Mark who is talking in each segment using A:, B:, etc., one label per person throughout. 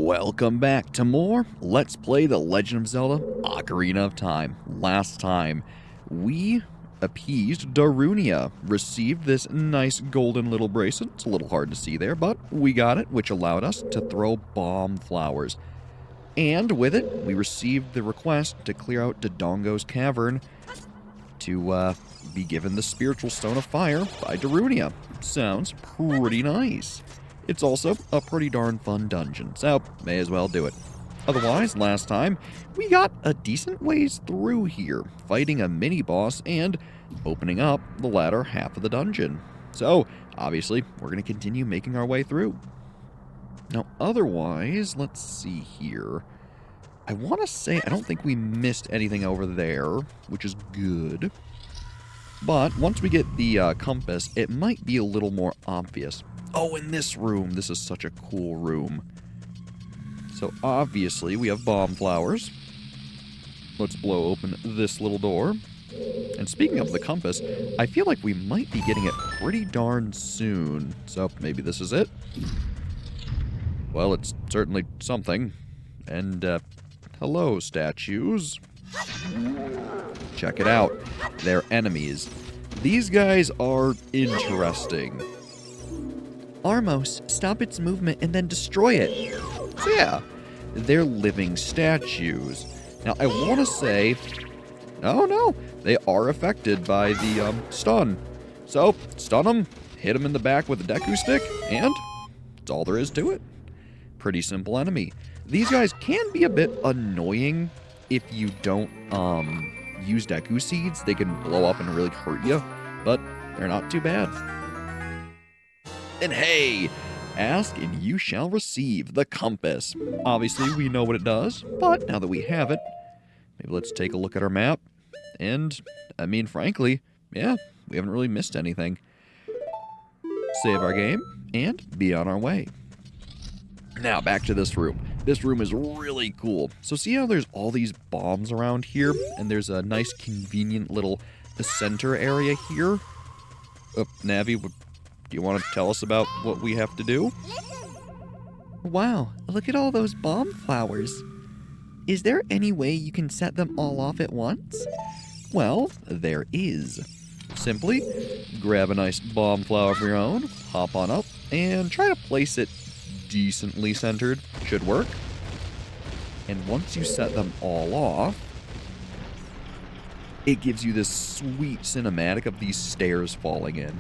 A: Welcome back to more Let's Play The Legend of Zelda Ocarina of Time. Last time, we appeased Darunia, received this nice golden little bracelet. It's a little hard to see there, but we got it, which allowed us to throw bomb flowers. And with it, we received the request to clear out Dodongo's Cavern to be given the Spiritual Stone of Fire by Darunia. Sounds pretty nice. It's also a pretty darn fun dungeon, so may as well do it. Otherwise, last time, we got a decent ways through here, fighting a mini-boss and opening up the latter half of the dungeon. So, obviously, we're going to continue making our way through. Now, otherwise, let's see here. I want to say I don't think we missed anything over there, which is good. But once we get the compass, it might be a little more obvious. Oh, in this room. This is such a cool room. So, obviously, we have bomb flowers. Let's blow open this little door. And speaking of the compass, I feel like we might be getting it pretty darn soon. So, maybe this is it? Well, it's certainly something. And, hello, statues. Check it out. They're enemies. These guys are interesting. Armos, stop its movement and then destroy it. So yeah, they're living statues. Now, I want to say, oh no, they are affected by the stun. So, stun them, hit them in the back with a Deku stick, and that's all there is to it. Pretty simple enemy. These guys can be a bit annoying if you don't use Deku seeds. They can blow up and really hurt you, but they're not too bad. And hey, ask and you shall receive the compass. Obviously, we know what it does, but now that we have it, maybe let's take a look at our map. And, I mean, frankly, yeah, we haven't really missed anything. Save our game, and be on our way. Now, back to this room. This room is really cool. So see how there's all these bombs around here? And there's a nice, convenient little center area here? Oh, Navi, do you want to tell us about what we have to do? Wow, look at all those bomb flowers. Is there any way you can set them all off at once? Well, there is. Simply grab a nice bomb flower of your own, hop on up, and try to place it decently centered. Should work. And once you set them all off, it gives you this sweet cinematic of these stairs falling in.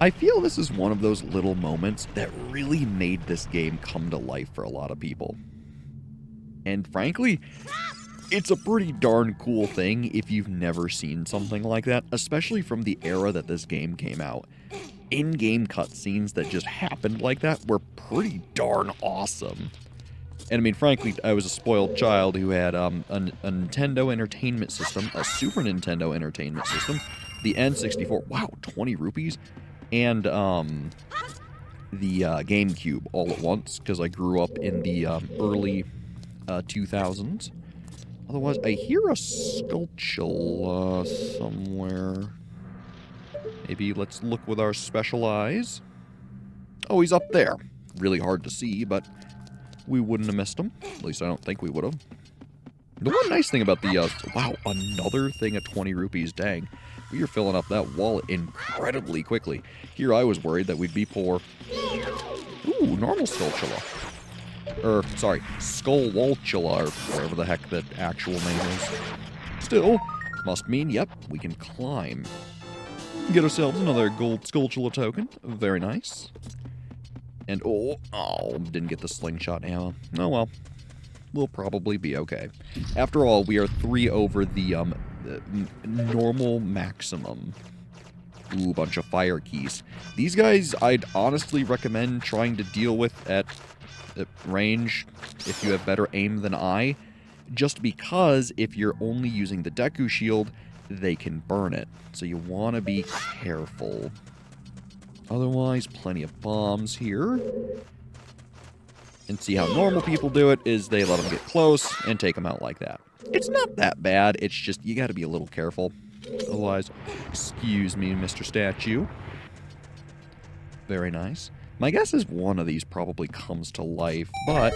A: I feel this is one of those little moments that really made this game come to life for a lot of people. And frankly, it's a pretty darn cool thing if you've never seen something like that, especially from the era that this game came out. In-game cutscenes that just happened like that were pretty darn awesome. And I mean, frankly, I was a spoiled child who had a Nintendo Entertainment System, a Super Nintendo Entertainment System, the N64, wow, 20 rupees, and the GameCube all at once, because I grew up in the early 2000s. Otherwise, I hear a Skulltula somewhere. Maybe let's look with our special eyes. Oh, he's up there. Really hard to see, but we wouldn't have missed him. At least I don't think we would have. The one nice thing about the, wow, another thing at 20 rupees, dang. We are filling up that wallet incredibly quickly. Here I was worried that we'd be poor. Ooh, normal Skulltula. Sorry, Skullwaltula, or whatever the heck that actual name is. Still, must mean, yep, we can climb. Get ourselves another gold Skulltula token. Very nice. And, oh, didn't get the slingshot ammo. Oh well. We'll probably be okay. After all, we are 3 over the normal maximum. Ooh, bunch of fire keys. These guys, I'd honestly recommend trying to deal with at range if you have better aim than I. Just because if you're only using the Deku shield, they can burn it. So you want to be careful. Otherwise, plenty of bombs here. And see how normal people do it is they let them get close and take them out like that. It's not that bad, it's just you gotta be a little careful. Otherwise, excuse me, Mr. Statue. Very nice. My guess is one of these probably comes to life, but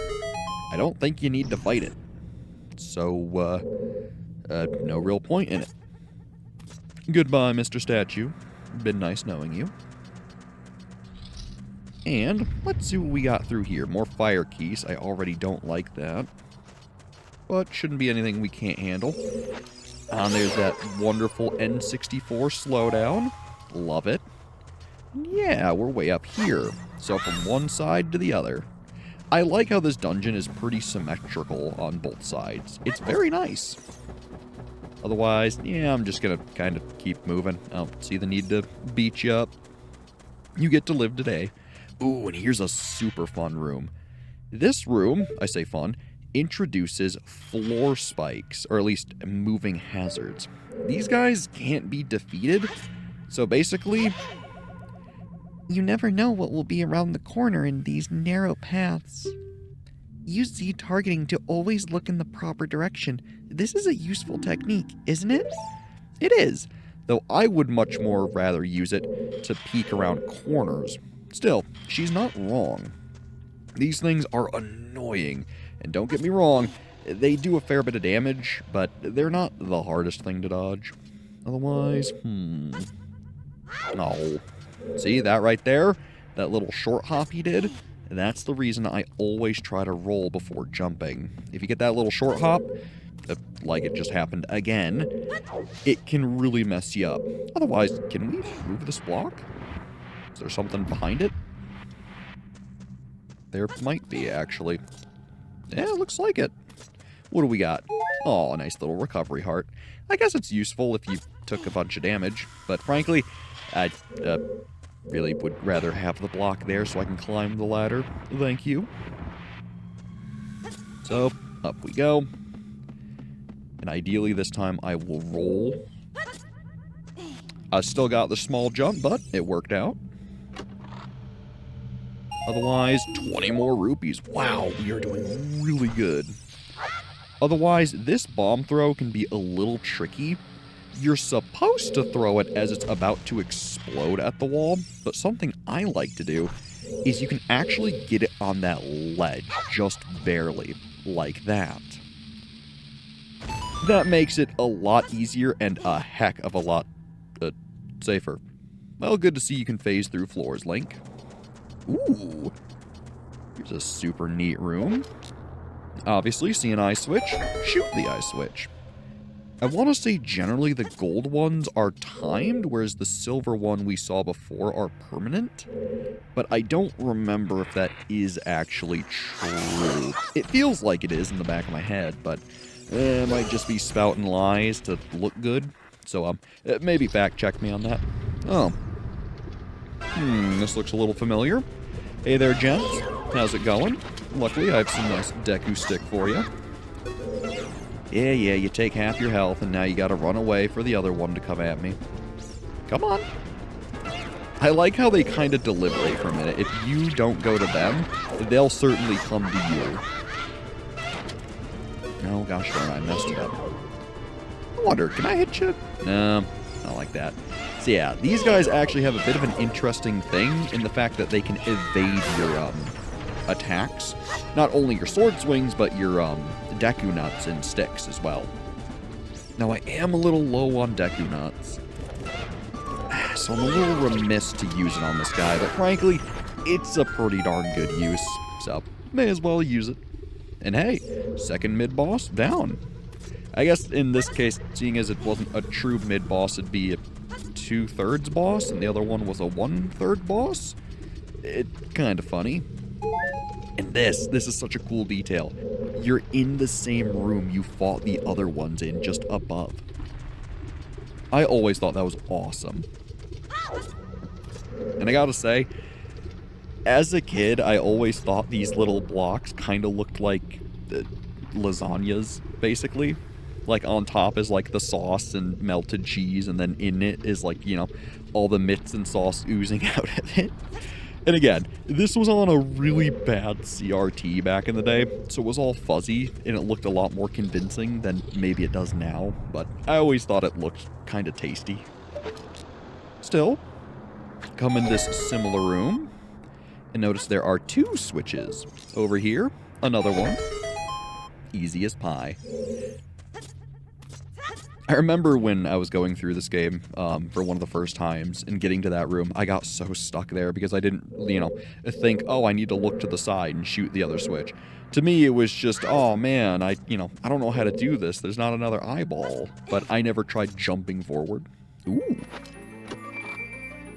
A: I don't think you need to fight it. So, no real point in it. Goodbye, Mr. Statue. Been nice knowing you. And let's see what we got through here. More fire keys. I already don't like that. But shouldn't be anything we can't handle. And there's that wonderful N64 slowdown. Love it. Yeah, we're way up here. So from one side to the other. I like how this dungeon is pretty symmetrical on both sides. It's very nice. Otherwise, yeah, I'm just gonna kind of keep moving. I don't see the need to beat you up. You get to live today. Ooh, and here's a super fun room. This room, I say fun, introduces floor spikes, or at least moving hazards. These guys can't be defeated, so basically, you never know what will be around the corner in these narrow paths. Use Z targeting to always look in the proper direction. This is a useful technique, isn't it? It is, though I would much more rather use it to peek around corners. Still, she's not wrong. These things are annoying, and don't get me wrong, they do a fair bit of damage, but they're not the hardest thing to dodge. Otherwise, Oh. See, that right there? That little short hop he did? That's the reason I always try to roll before jumping. If you get that little short hop, like it just happened again, it can really mess you up. Otherwise, can we move this block? Is there something behind it? There might be, actually. Yeah, looks like it. What do we got? Oh, a nice little recovery heart. I guess it's useful if you took a bunch of damage, but frankly, I really would rather have the block there so I can climb the ladder. Thank you. So, up we go. And ideally this time I will roll. I still got the small jump, but it worked out. Otherwise, 20 more rupees. Wow, we are doing really good. Otherwise, this bomb throw can be a little tricky. You're supposed to throw it as it's about to explode at the wall, but something I like to do is you can actually get it on that ledge, just barely, like that. That makes it a lot easier and a heck of a lot safer. Well, good to see you can phase through floors, Link. Ooh, here's a super neat room. Obviously, see an eye switch, shoot the eye switch. I want to say generally the gold ones are timed, whereas the silver one we saw before are permanent. But I don't remember if that is actually true. It feels like it is in the back of my head, but it might just be spouting lies to look good. So, maybe fact check me on that. Oh. This looks a little familiar. Hey there, gents. How's it going? Luckily, I have some nice Deku stick for you. Yeah, you take half your health, and now you gotta run away for the other one to come at me. Come on. I like how they kind of deliberate for a minute. If you don't go to them, they'll certainly come to you. Oh, gosh darn, I messed it up. I wonder, can I hit you? No, not like that. So yeah, these guys actually have a bit of an interesting thing in the fact that they can evade your attacks. Not only your sword swings, but your Deku nuts and sticks as well. Now I am a little low on Deku nuts, so I'm a little remiss to use it on this guy, but frankly, it's a pretty darn good use, so may as well use it. And hey, second mid-boss down. I guess in this case, seeing as it wasn't a true mid-boss, it'd be a 2/3 boss, and the other one was a 1/3 boss. It's kind of funny. And this is such a cool detail. You're in the same room you fought the other ones in, just above. I always thought that was awesome. And I gotta say, as a kid, I always thought these little blocks kind of looked like lasagnas, basically. Like, on top is, like, the sauce and melted cheese, and then in it is, like, you know, all the mitts and sauce oozing out of it. And again, this was on a really bad CRT back in the day, so it was all fuzzy, and it looked a lot more convincing than maybe it does now, but I always thought it looked kind of tasty. Still, come in this similar room, And notice there are 2 switches. Over here, another one. Easy as pie. I remember when I was going through this game for one of the first times and getting to that room, I got so stuck there because I didn't, think, oh, I need to look to the side and shoot the other switch. To me, it was just, oh man, I don't know how to do this. There's not another eyeball. But I never tried jumping forward. Ooh.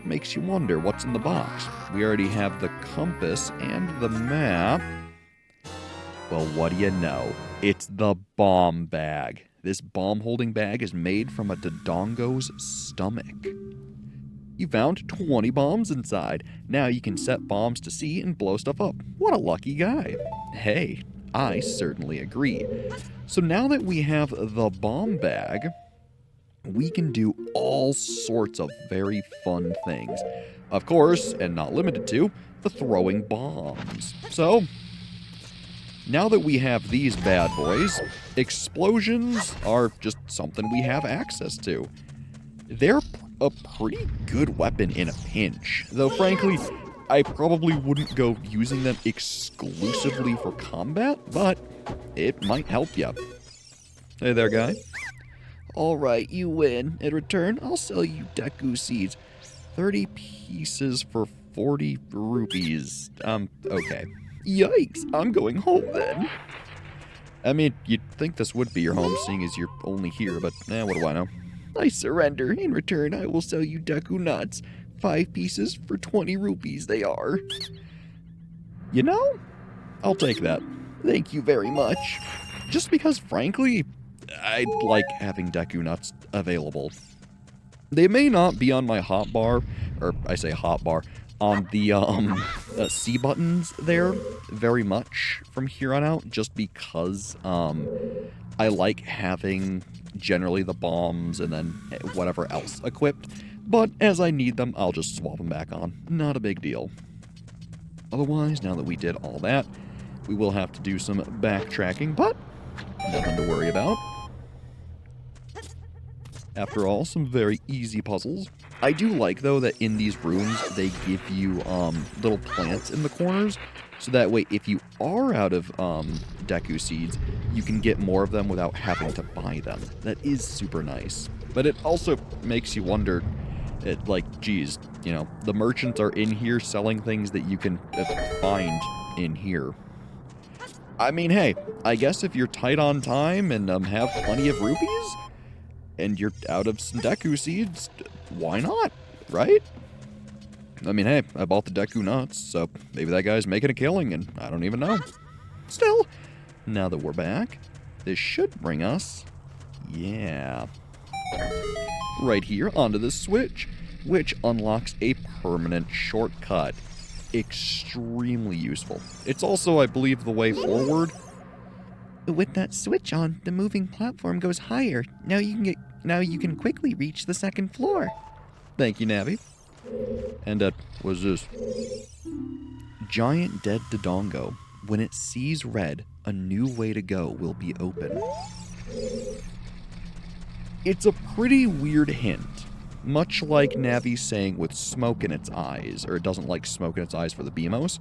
A: Makes you wonder what's in the box. We already have the compass and the map. Well, what do you know? It's the bomb bag. This bomb-holding bag is made from a Dodongo's stomach. You found 20 bombs inside. Now you can set bombs to see and blow stuff up. What a lucky guy. Hey, I certainly agree. So now that we have the bomb bag, we can do all sorts of very fun things. Of course, and not limited to, the throwing bombs. So, now that we have these bad boys, explosions are just something we have access to. They're a pretty good weapon in a pinch, though frankly, I probably wouldn't go using them exclusively for combat, but it might help you. Hey there, guy. Alright, you win. In return, I'll sell you Deku seeds. 30 pieces for 40 rupees. Okay. Yikes, I'm going home then. I mean, you'd think this would be your home, seeing as you're only here, but what do I know? I surrender. In return, I will sell you Deku nuts. 5 pieces for 20 rupees they are. You know, I'll take that. Thank you very much. Just because, frankly, I like having Deku nuts available. They may not be on my hotbar, or I say hotbar, on the C buttons there very much from here on out, just because I like having generally the bombs and then whatever else equipped. But as I need them, I'll just swap them back on. Not a big deal. Otherwise, now that we did all that, we will have to do some backtracking, but nothing to worry about. After all, some very easy puzzles. I do like, though, that in these rooms, they give you little plants in the corners, so that way, if you are out of Deku seeds, you can get more of them without having to buy them. That is super nice. But it also makes you wonder, geez, the merchants are in here selling things that you can find in here. I mean, hey, I guess if you're tight on time and have plenty of rupees, and you're out of some Deku seeds, why not, right? I mean, hey, I bought the Deku nuts, so maybe that guy's making a killing, and I don't even know. Still, now that we're back, this should bring us, right here onto this switch, which unlocks a permanent shortcut. Extremely useful. It's also, I believe, the way forward. With that switch on, the moving platform goes higher. Now you can quickly reach the 2nd floor. Thank you, Navi. And what's this? Giant dead Dodongo. When it sees red, a new way to go will be open. It's a pretty weird hint. Much like Navi saying with smoke in its eyes, or it doesn't like smoke in its eyes for the BMOs.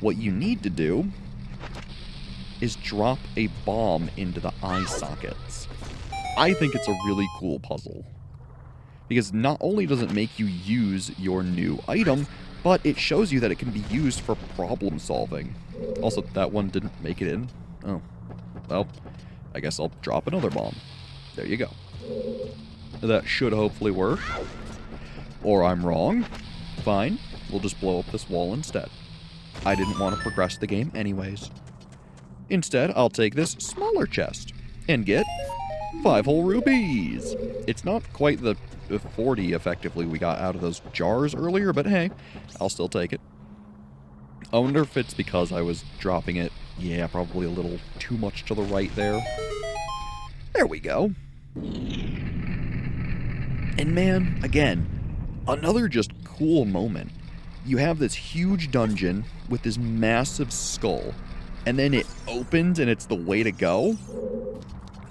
A: What you need to do is drop a bomb into the eye sockets. I think it's a really cool puzzle. Because not only does it make you use your new item, but it shows you that it can be used for problem solving. Also, that one didn't make it in. Oh. Well, I guess I'll drop another bomb. There you go. That should hopefully work. Or I'm wrong. Fine. We'll just blow up this wall instead. I didn't want to progress the game anyways. Instead, I'll take this smaller chest and get 5 whole rupees. It's not quite the 40 effectively we got out of those jars earlier, but hey, I'll still take it. I wonder if it's because I was dropping it, probably a little too much to the right there. There we go. And man, again, another just cool moment. You have this huge dungeon with this massive skull, and then it opens and it's the way to go.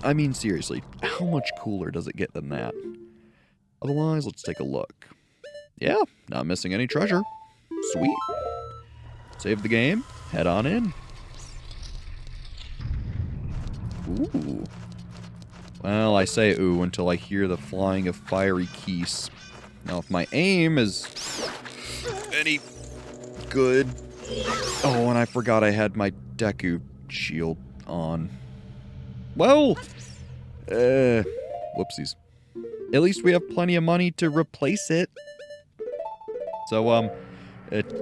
A: I mean, seriously, how much cooler does it get than that? Otherwise, let's take a look. Yeah, not missing any treasure. Sweet. Save the game. Head on in. Ooh. Well, I say ooh until I hear the flying of fiery keys. Now, if my aim is any good... Oh, and I forgot I had my Deku shield on. Well, whoopsies. At least we have plenty of money to replace it. So,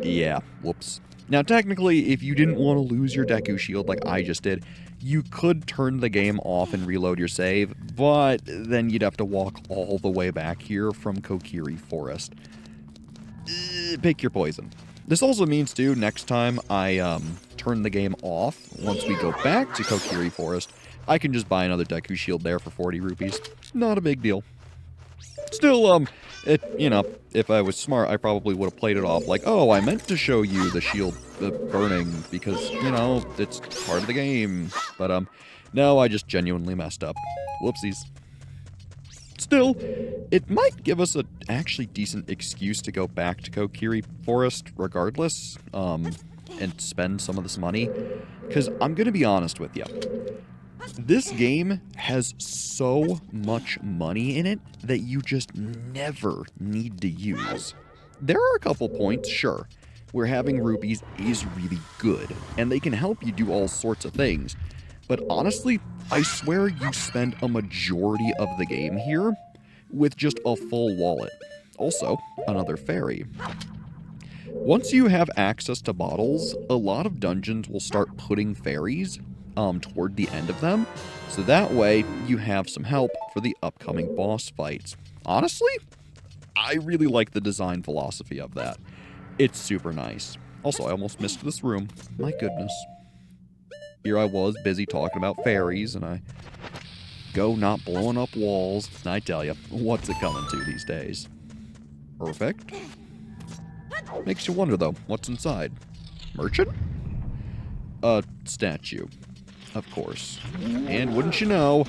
A: yeah, whoops. Now, technically, if you didn't want to lose your Deku shield like I just did, you could turn the game off and reload your save, but then you'd have to walk all the way back here from Kokiri Forest. Pick your poison. This also means, too, next time I turn the game off, once we go back to Kokiri Forest, I can just buy another Deku shield there for 40 rupees. Not a big deal. Still, if I was smart, I probably would have played it off like, oh, I meant to show you the shield burning because, it's part of the game. But, no, I just genuinely messed up. Whoopsies. Still, it might give us an actually decent excuse to go back to Kokiri Forest regardless, and spend some of this money. Because I'm going to be honest with you. This game has so much money in it that you just never need to use. There are a couple points, sure, where having rupees is really good, and they can help you do all sorts of things. But honestly, I swear you spend a majority of the game here with just a full wallet. Also, another fairy. Once you have access to bottles, a lot of dungeons will start putting fairies toward the end of them, so that way you have some help for the upcoming boss fights. Honestly, I really like the design philosophy of that. It's super nice. Also, I almost missed this room. My goodness. Here I was busy talking about fairies, and I go not blowing up walls. I tell you, what's it coming to these days? Perfect. Makes you wonder, though, what's inside? Merchant? A statue. Of course. And wouldn't you know,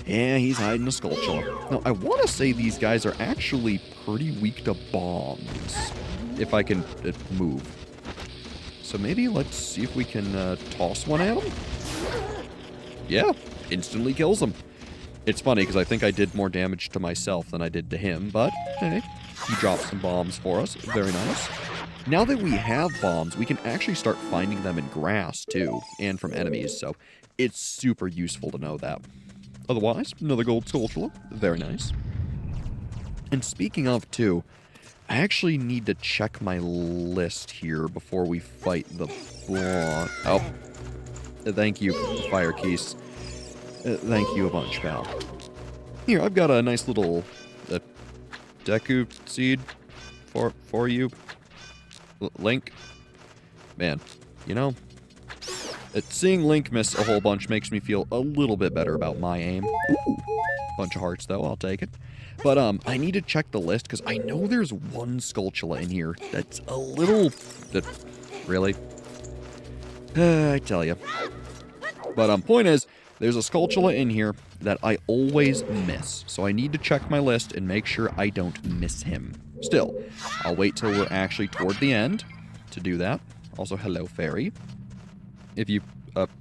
A: yeah, he's hiding a Skulltula. Now, I want to say these guys are actually pretty weak to bombs. If I can move. So maybe let's see if we can toss one at him. Yeah, instantly kills him. It's funny because I think I did more damage to myself than I did to him, but hey, he dropped some bombs for us. Very nice. Now that we have bombs, we can actually start finding them in grass, too, and from enemies, so it's super useful to know that. Otherwise, another gold Skulltula. Very nice. And speaking of, too, I actually need to check my list here before we fight the boss. Oh. Thank you, Fire Keys. Thank you a bunch, pal. Here, I've got a nice little Deku seed for you. Link. Man, seeing Link miss a whole bunch makes me feel a little bit better about my aim. Ooh, bunch of hearts, though. I'll take it. But, I need to check the list, because I know there's one Skulltula in here that's a little... Really? I tell you. But, point is, there's a Skulltula in here that I always miss. So I need to check my list and make sure I don't miss him. Still, I'll wait till we're actually toward the end to do that. Also, hello, fairy. If you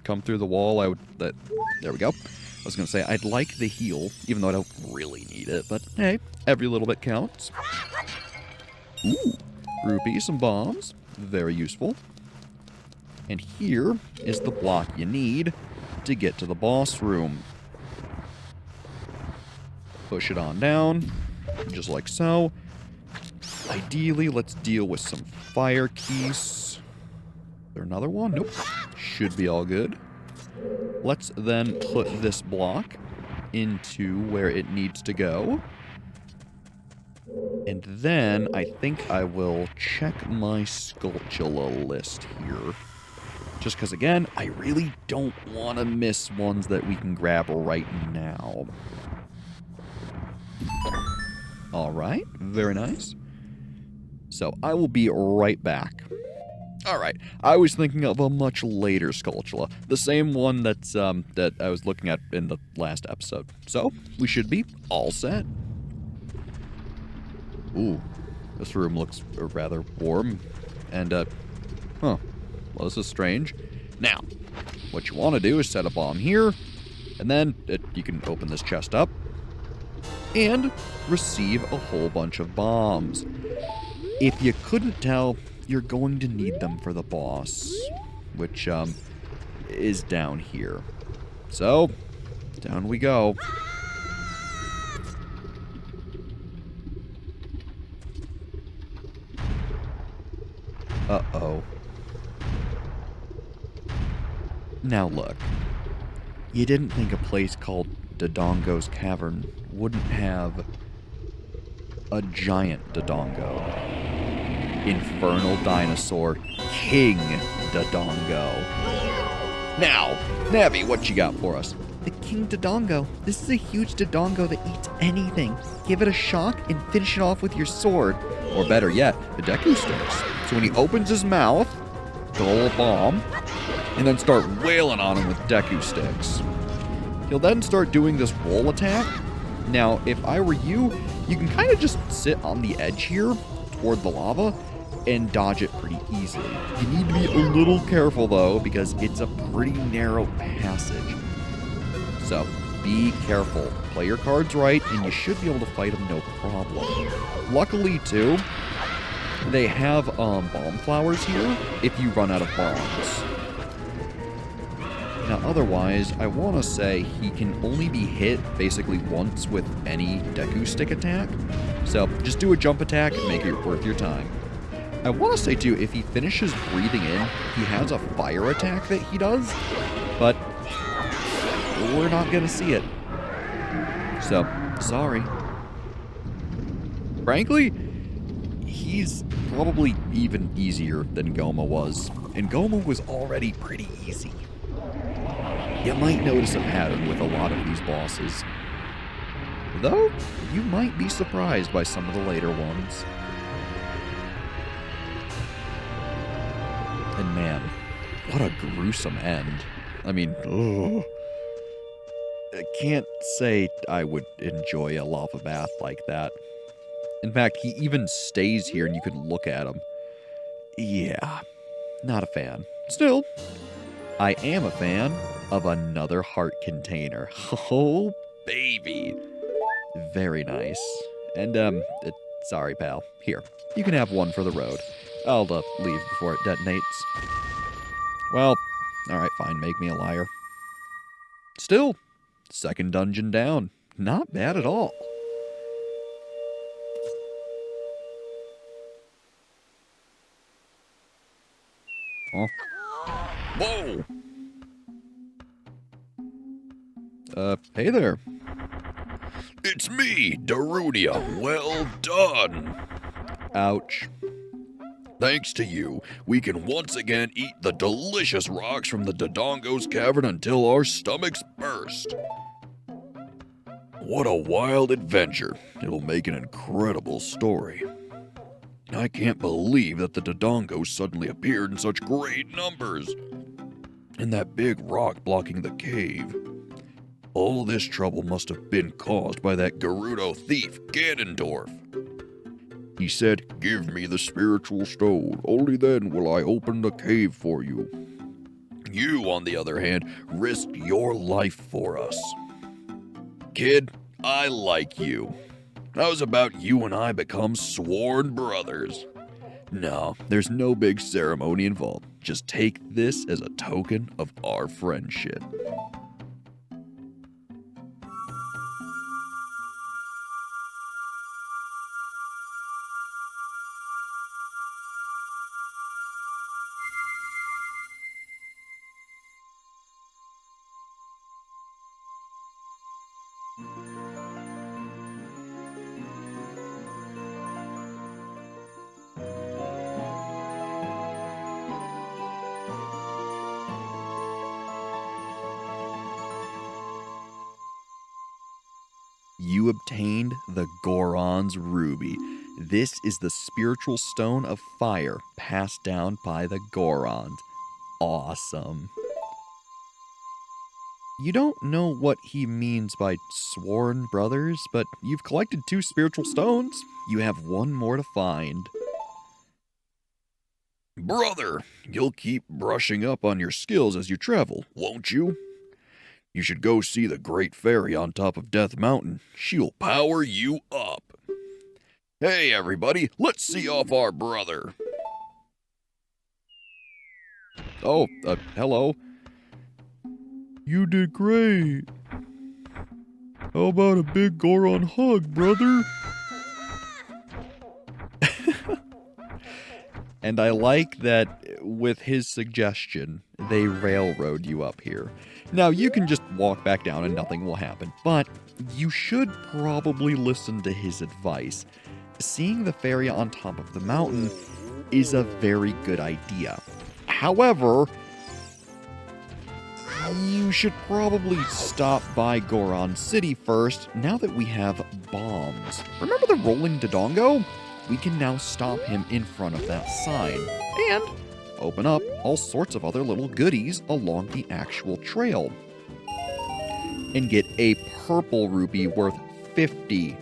A: come through the wall, I would... there we go. I was going to say, I'd like the heal, even though I don't really need it. But, hey, every little bit counts. Ooh, rupee, some bombs. Very useful. And here is the block you need to get to the boss room. Push it on down, just like so. Ideally, let's deal with some fire keys. Is there another one? Nope. Should be all good. Let's then put this block into where it needs to go. And then I think I will check my Skulltula list here. Just because, again, I really don't want to miss ones that we can grab right now. Alright, very nice. So, I will be right back. Alright, I was thinking of a much later Skulltula. The same one that's, that I was looking at in the last episode. So, we should be all set. Ooh, this room looks rather warm. And, huh, well, this is strange. Now, what you want to do is set a bomb here, and then you can open this chest up and receive a whole bunch of bombs. If you couldn't tell, you're going to need them for the boss, which is down here. So, down we go. Uh-oh. Now look, you didn't think a place called Dodongo's Cavern wouldn't have a giant Dodongo. Infernal Dinosaur King Dodongo. Now, Navi, what you got for us?
B: The King Dodongo. This is a huge Dodongo that eats anything. Give it a shock and finish it off with your sword.
A: Or better yet, the Deku sticks. So when he opens his mouth, throw a bomb, and then start wailing on him with Deku sticks. He'll then start doing this roll attack. Now, if I were you, you can kind of just sit on the edge here toward the lava and dodge it pretty easily. You need to be a little careful though, because it's a pretty narrow passage. So, be careful. Play your cards right, and you should be able to fight him no problem. Luckily, too, they have bomb flowers here if you run out of bombs. Now, otherwise, I want to say he can only be hit basically once with any Deku stick attack. So, just do a jump attack and make it worth your time. I want to say, too, if he finishes breathing in, he has a fire attack that he does, but we're not going to see it. So, sorry. Frankly, he's probably even easier than Goma was, and Goma was already pretty easy. You might notice a pattern with a lot of these bosses, though you might be surprised by some of the later ones. And man, what a gruesome end. I mean, ugh. I can't say I would enjoy a lava bath like that. In fact, he even stays here and you can look at him. Yeah, not a fan. Still, I am a fan of another heart container. Oh, baby. Very nice. And, sorry, pal. Here, you can have one for the road. I'll leave before it detonates. Well, alright, fine, make me a liar. Still, second dungeon down. Not bad at all. Oh. Whoa! Hey there.
C: It's me, Darunia. Well done.
A: Ouch.
C: Thanks to you, we can once again eat the delicious rocks from the Dodongo's Cavern until our stomachs burst. What a wild adventure. It'll make an incredible story. I can't believe that the Dodongos suddenly appeared in such great numbers. And that big rock blocking the cave. All this trouble must have been caused by that Gerudo thief, Ganondorf. He said, "Give me the spiritual stone, only then will I open the cave for you." You, on the other hand, risked your life for us. Kid, I like you. How's about you and I become sworn brothers? No, there's no big ceremony involved. Just take this as a token of our friendship. You obtained the Goron's Ruby. This is the spiritual stone of fire passed down by the Gorons. Awesome. You don't know what he means by sworn brothers, but you've collected 2 spiritual stones. You have 1 more to find. Brother, you'll keep brushing up on your skills as you travel, won't you? You should go see the great fairy on top of Death Mountain. She'll power you up. Hey, everybody, let's see off our brother.
A: Oh, hello.
C: You did great. How about a big Goron hug, brother?
A: And I like that with his suggestion, they railroad you up here. Now, you can just walk back down and nothing will happen, but you should probably listen to his advice. Seeing the fairy on top of the mountain is a very good idea. However, you should probably stop by Goron City first now that we have bombs. Remember the rolling Dodongo? We can now stop him in front of that sign and open up all sorts of other little goodies along the actual trail. And get a purple rupee worth 50.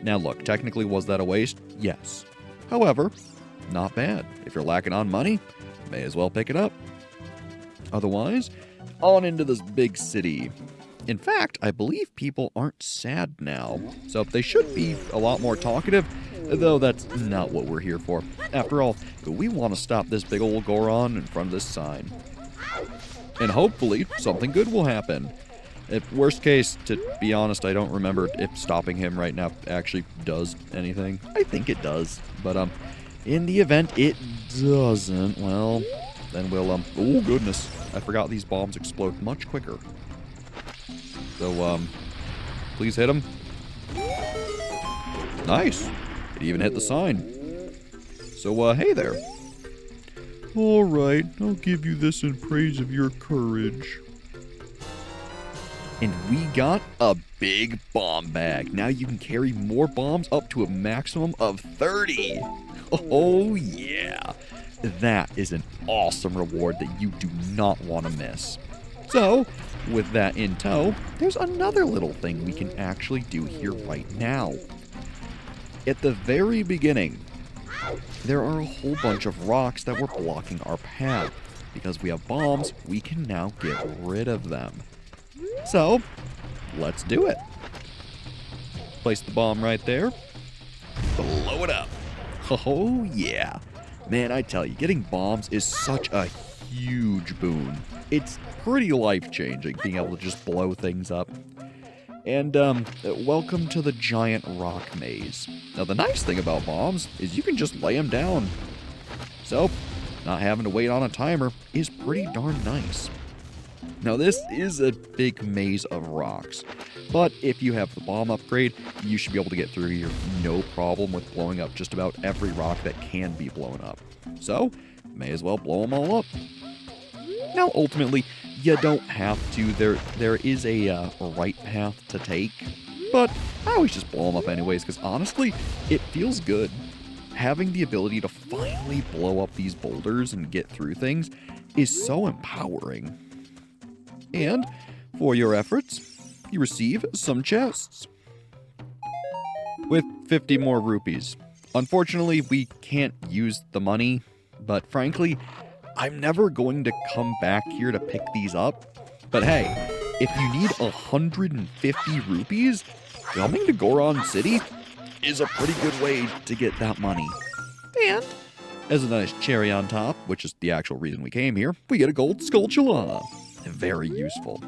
A: Now look, technically was that a waste? Yes. However, not bad. If you're lacking on money, may as well pick it up. Otherwise, on into this big city. In fact, I believe people aren't sad now, so they should be a lot more talkative, though that's not what we're here for. After all, we want to stop this big old Goron in front of this sign. And hopefully, something good will happen. If worst case, to be honest, I don't remember if stopping him right now actually does anything. I think it does, but in the event it doesn't, well, then we'll oh goodness, I forgot these bombs explode much quicker. So please hit him. Nice. It even hit the sign. So hey there.
C: All right, I'll give you this in praise of your courage.
A: And we got a big bomb bag. Now you can carry more bombs up to a maximum of 30. Oh yeah. That is an awesome reward that you do not want to miss. So, with that in tow, there's another little thing we can actually do here right now. At the very beginning, there are a whole bunch of rocks that were blocking our path. Because we have bombs, we can now get rid of them. So, let's do it. Place the bomb right there. Blow it up. Oh yeah. Man, I tell you, getting bombs is such a huge boon. It's pretty life-changing, being able to just blow things up. And, welcome to the giant rock maze. Now, the nice thing about bombs is you can just lay them down. So, not having to wait on a timer is pretty darn nice. Now, this is a big maze of rocks, but if you have the bomb upgrade, you should be able to get through here no problem with blowing up just about every rock that can be blown up. So, may as well blow them all up. Now, ultimately, you don't have to. There is a right path to take, but I always just blow them up anyways, because honestly, it feels good. Having the ability to finally blow up these boulders and get through things is so empowering. And for your efforts, you receive some chests with 50 more rupees. Unfortunately, we can't use the money, but frankly, I'm never going to come back here to pick these up. But hey, if you need 150 rupees, coming to Goron City is a pretty good way to get that money. And as a nice cherry on top, which is the actual reason we came here, we get a gold skulltula. Very useful.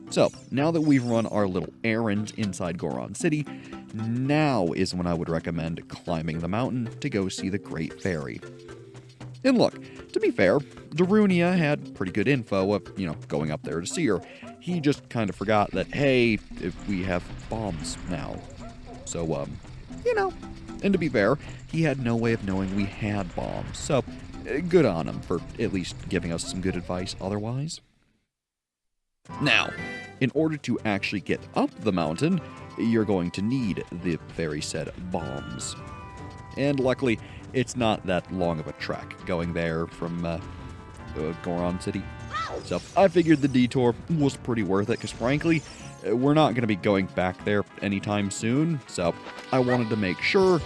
A: So, now that we've run our little errand inside Goron City, now is when I would recommend climbing the mountain to go see the Great Fairy. And look, to be fair, Darunia had pretty good info of, going up there to see her. He just kind of forgot that, hey, we have bombs now. So, and to be fair, he had no way of knowing we had bombs. So, good on him for at least giving us some good advice otherwise. Now, in order to actually get up the mountain, you're going to need the very said bombs. And luckily, it's not that long of a trek going there from Goron City. So I figured the detour was pretty worth it, because frankly, we're not going to be going back there anytime soon. So I wanted to make sure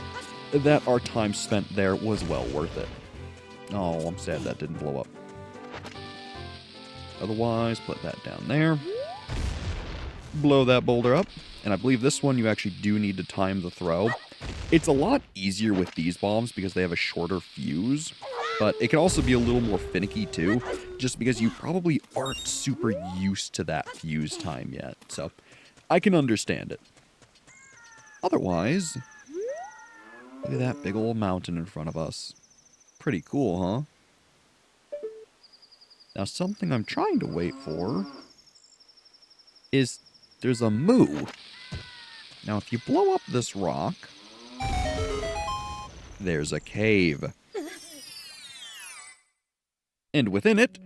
A: that our time spent there was well worth it. Oh, I'm sad that didn't blow up. Otherwise, put that down there. Blow that boulder up. And I believe this one you actually do need to time the throw. It's a lot easier with these bombs because they have a shorter fuse. But it can also be a little more finicky too, just because you probably aren't super used to that fuse time yet. So I can understand it. Otherwise, look at that big old mountain in front of us. Pretty cool, huh? Now, something I'm trying to wait for is there's a moo. Now, if you blow up this rock, there's a cave. And within it,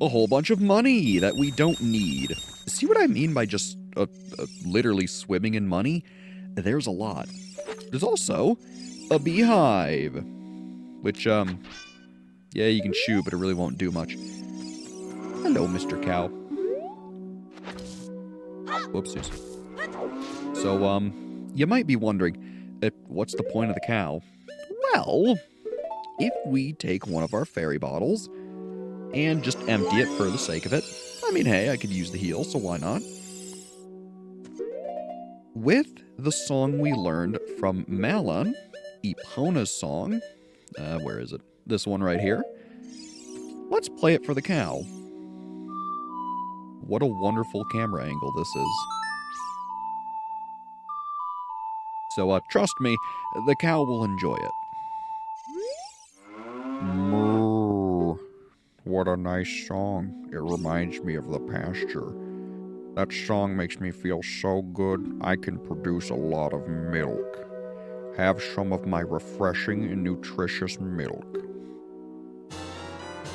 A: a whole bunch of money that we don't need. See what I mean by just literally swimming in money? There's a lot. There's also a beehive, which, yeah, you can shoot, but it really won't do much. Hello, Mr. Cow. Whoopsies. So, you might be wondering, what's the point of the cow? Well, if we take one of our fairy bottles and just empty it for the sake of it, I mean, hey, I could use the heal, so why not? With the song we learned from Malon, Epona's song, where is it? This one right here. Let's play it for the cow. What a wonderful camera angle this is. So, trust me, the cow will enjoy it.
C: Moo. What a nice song. It reminds me of the pasture. That song makes me feel so good I can produce a lot of milk. Have some of my refreshing and nutritious milk.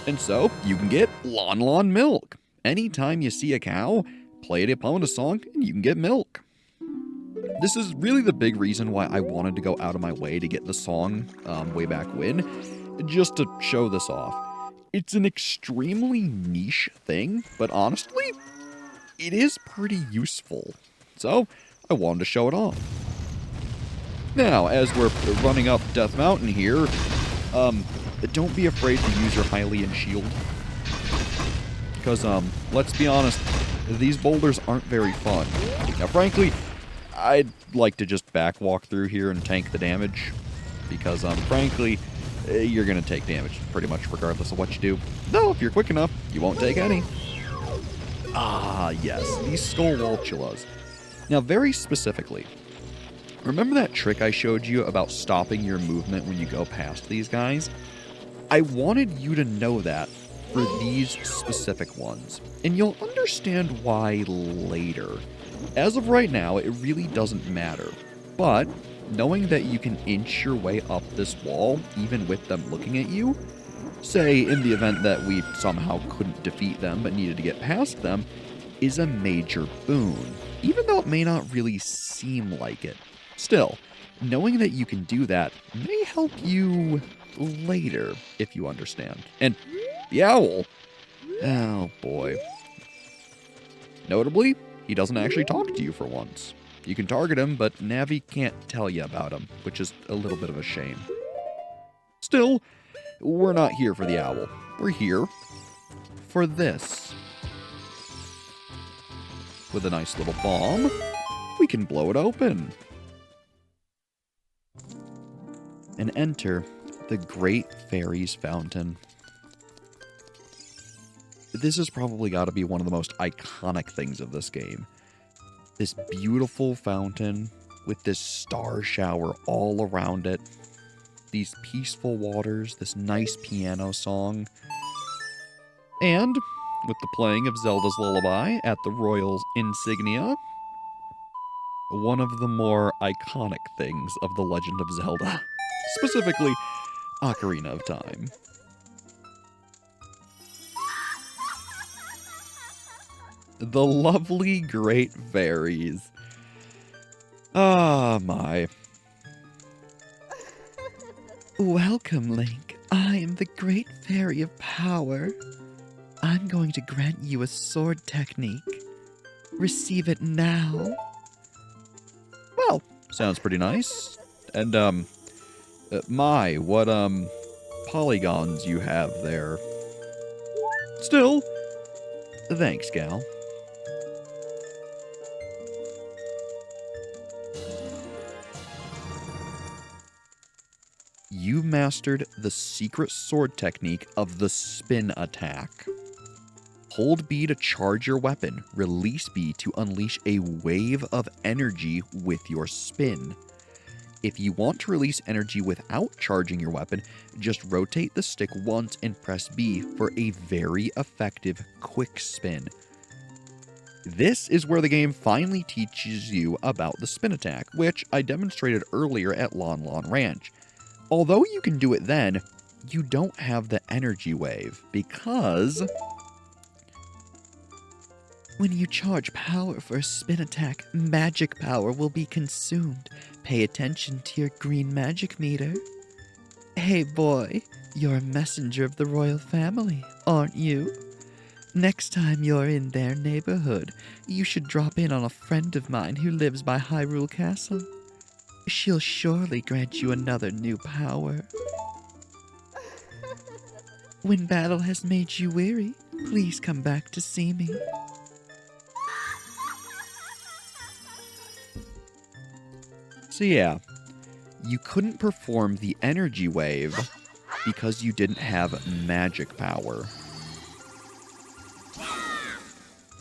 A: And so, you can get Lon milk. Anytime you see a cow, play the Epona song, and you can get milk. This is really the big reason why I wanted to go out of my way to get the song way back when, just to show this off. It's an extremely niche thing, but honestly, it is pretty useful. So, I wanted to show it off. Now, as we're running up Death Mountain here, don't be afraid to use your Hylian shield. Because, let's be honest, these boulders aren't very fun. Now, frankly, I'd like to just backwalk through here and tank the damage. Because, frankly, you're going to take damage pretty much regardless of what you do. Though, if you're quick enough, you won't take any. Ah, yes, these Skullwaltulas. Now, very specifically, remember that trick I showed you about stopping your movement when you go past these guys? I wanted you to know that for these specific ones, and you'll understand why later. As of right now, it really doesn't matter, but knowing that you can inch your way up this wall, even with them looking at you, say in the event that we somehow couldn't defeat them but needed to get past them, is a major boon, even though it may not really seem like it. Still, knowing that you can do that may help you later, if you understand. And the owl, oh boy. Notably, he doesn't actually talk to you for once. You can target him, but Navi can't tell you about him, which is a little bit of a shame. Still, we're not here for the owl. We're here for this. With a nice little bomb, we can blow it open. And enter the Great Fairies Fountain. This has probably got to be one of the most iconic things of this game. This beautiful fountain with this star shower all around it. These peaceful waters, this nice piano song. And with the playing of Zelda's Lullaby at the Royal Insignia, one of the more iconic things of The Legend of Zelda. Specifically, Ocarina of Time. The lovely Great Fairies. Ah, my.
B: Welcome, Link. I am the Great Fairy of Power. I'm going to grant you a sword technique. Receive it now.
A: Well, sounds pretty nice. And, what polygons you have there. Still, thanks, gal. You mastered the secret sword technique of the spin attack. Hold B to charge your weapon. Release B to unleash a wave of energy with your spin. If you want to release energy without charging your weapon, just rotate the stick once and press B for a very effective quick spin. This is where the game finally teaches you about the spin attack, which I demonstrated earlier at Lon Lon Ranch. Although you can do it then, you don't have the energy wave because
B: When you charge power for a spin attack, magic power will be consumed. Pay attention to your green magic meter. Hey boy, you're a messenger of the royal family, aren't you? Next time you're in their neighborhood, you should drop in on a friend of mine who lives by Hyrule Castle. She'll surely grant you another new power. When battle has made you weary, please come back to see me.
A: So yeah, you couldn't perform the energy wave because you didn't have magic power.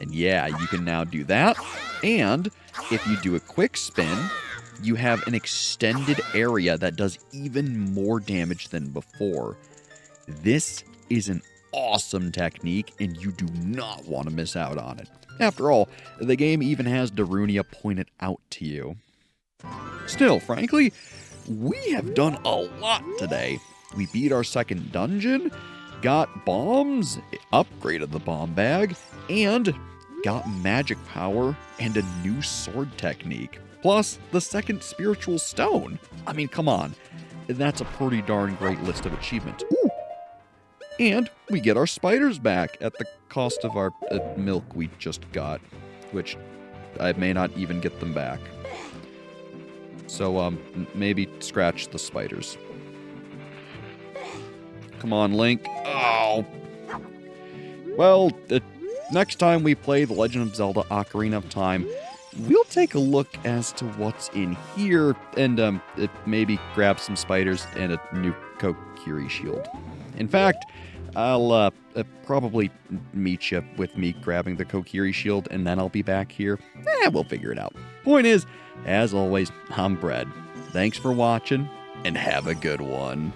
A: And yeah, you can now do that. And if you do a quick spin, you have an extended area that does even more damage than before. This is an awesome technique, and you do not want to miss out on it. After all, the game even has Darunia point it out to you. Still, frankly, we have done a lot today. We beat our second dungeon, got bombs, upgraded the bomb bag, and got magic power and a new sword technique. Plus, the second spiritual stone. I mean, come on. That's a pretty darn great list of achievements. Ooh. And we get our spiders back at the cost of our milk we just got, which I may not even get them back. So, maybe scratch the spiders. Come on, Link. Oh! Well, next time we play The Legend of Zelda Ocarina of Time, we'll take a look as to what's in here and maybe grab some spiders and a new Kokiri shield. In fact, I'll probably meet you with me grabbing the Kokiri shield, and then I'll be back here. We'll figure it out. Point is, as always, I'm Bread. Thanks for watching, and have a good one.